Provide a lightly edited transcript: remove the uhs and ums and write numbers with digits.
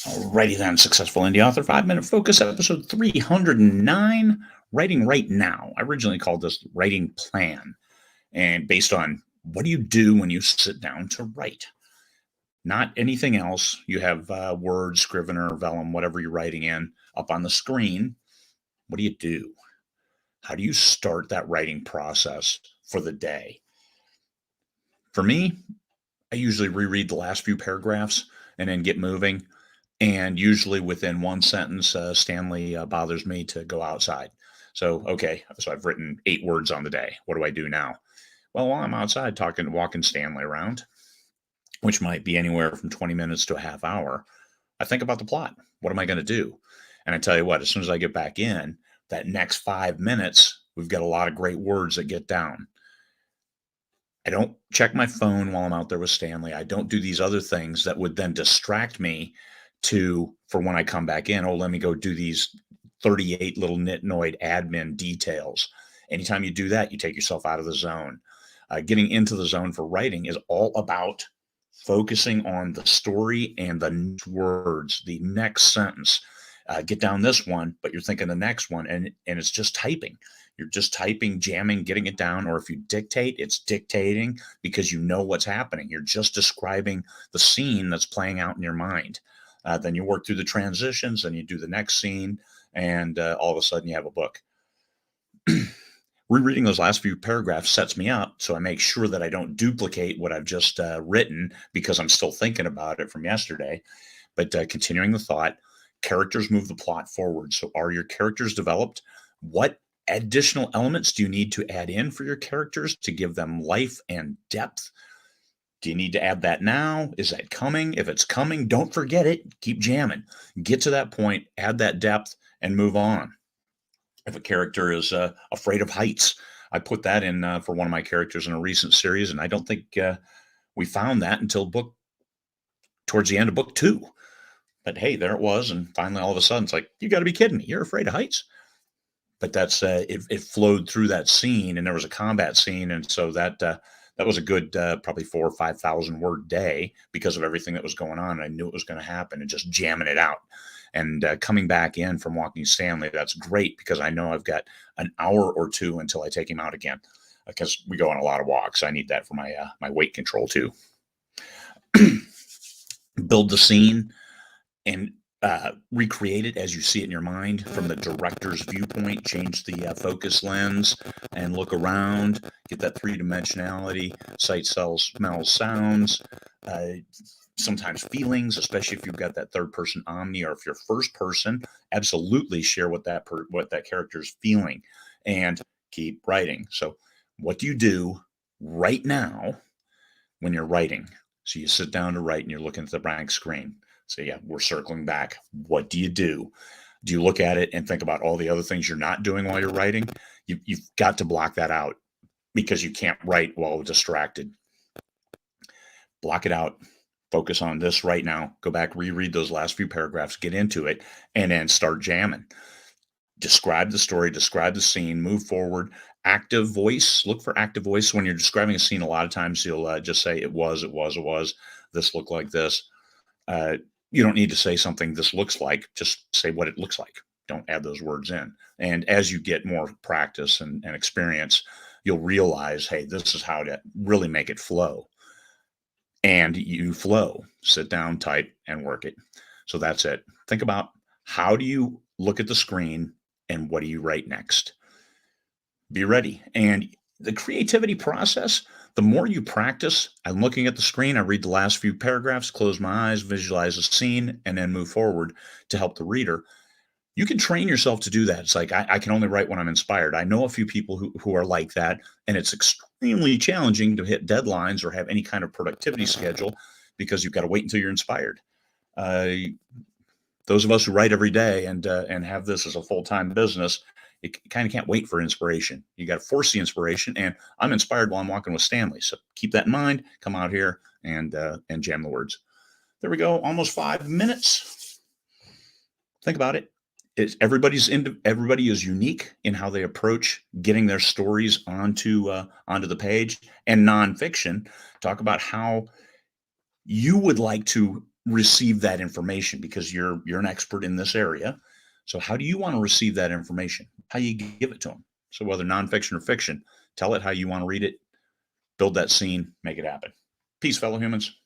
Alrighty then, Successful Indie Author 5 Minute Focus, episode 309, Writing Right Now. I originally called this Writing Plan, and based on what do you do when you sit down to write? Not anything else. You have Word, Scrivener, Vellum, whatever you're writing in, up on the screen. What do you do? How do you start that writing process for the day? For me, I usually reread the last few paragraphs and then get moving. And usually within one sentence, Stanley bothers me to go outside. So, okay, so I've written 8 words on the day. What do I do now? Well, while I'm outside walking Stanley around, which might be anywhere from 20 minutes to a half hour, I think about the plot. What am I going to do? And I tell you what, as soon as I get back in, that next 5 minutes, we've got a lot of great words that get down. I don't check my phone while I'm out there with Stanley. I don't do these other things that would then distract me for when I come back in. Oh, let me go do these 38 little nitnoid admin details. Anytime you do that, you take yourself out of the zone. Getting into the zone for writing is all about focusing on the story and the next words, the next sentence. Get down this one, but you're thinking the next one, and it's just typing. You're just typing, jamming, getting it down. Or if you dictate, it's dictating because you know what's happening. You're just describing the scene that's playing out in your mind. Then you work through the transitions, and you do the next scene, and all of a sudden you have a book. Rereading those last few paragraphs sets me up, so I make sure that I don't duplicate what I've just written because I'm still thinking about it from yesterday. But continuing the thought, characters move the plot forward. So are your characters developed? What additional elements do you need to add in for your characters to give them life and depth? Do you need to add that now? Is that coming? If it's coming, don't forget it. Keep jamming. Get to that point, add that depth, and move on. If a character is afraid of heights, I put that in for one of my characters in a recent series, and I don't think we found that until towards the end of book 2. But hey, there it was, and finally, all of a sudden, it's like, you got to be kidding me! You're afraid of heights? But that's it flowed through that scene, and there was a combat scene, and so that was a good probably 4,000 or 5,000 word day because of everything that was going on. And I knew it was going to happen, and just jamming it out. And coming back in from walking Stanley, that's great because I know I've got an hour or two until I take him out again because we go on a lot of walks. I need that for my weight control too. Build the scene and recreate it as you see it in your mind from the director's viewpoint. Change the focus lens and look around. Get that three-dimensionality, sight, smells, sounds, sometimes feelings, especially if you've got that third-person omni, or if you're first person, absolutely share what that character's feeling, and keep writing. So what do you do right now when you're writing? So you sit down to write and you're looking at the blank screen. So yeah, we're circling back. What do you do? Do you look at it and think about all the other things you're not doing while you're writing? You've got to block that out because you can't write while distracted. Block it out. Focus on this right now. Go back, reread those last few paragraphs, get into it, and then start jamming. Describe the story, describe the scene, move forward. Active voice. Look for active voice. When you're describing a scene, a lot of times you'll just say, it was, this looked like this. You don't need to say something this looks like, just say what it looks like. Don't add those words in. And as you get more practice and experience, you'll realize, hey, this is how to really make it flow. And you flow, sit down, type, and work it. So that's it. Think about, how do you look at the screen and what do you write next? Be ready. And the creativity process, the more you practice, I'm looking at the screen, I read the last few paragraphs, close my eyes, visualize the scene, and then move forward to help the reader. You can train yourself to do that. It's like, I can only write when I'm inspired. I know a few people who are like that, and it's extremely challenging to hit deadlines or have any kind of productivity schedule because you've got to wait until you're inspired. Those of us who write every day and have this as a full-time business, you kind of can't wait for inspiration. You got to force the inspiration, and I'm inspired while I'm walking with Stanley. So keep that in mind. Come out here and jam the words. There we go. Almost 5 minutes. Think about it. Everybody is unique in how they approach getting their stories onto the page. And nonfiction, talk about how you would like to receive that information because you're an expert in this area. So how do you want to receive that information? How you give it to them? So whether nonfiction or fiction, tell it how you want to read it, build that scene, make it happen. Peace, fellow humans.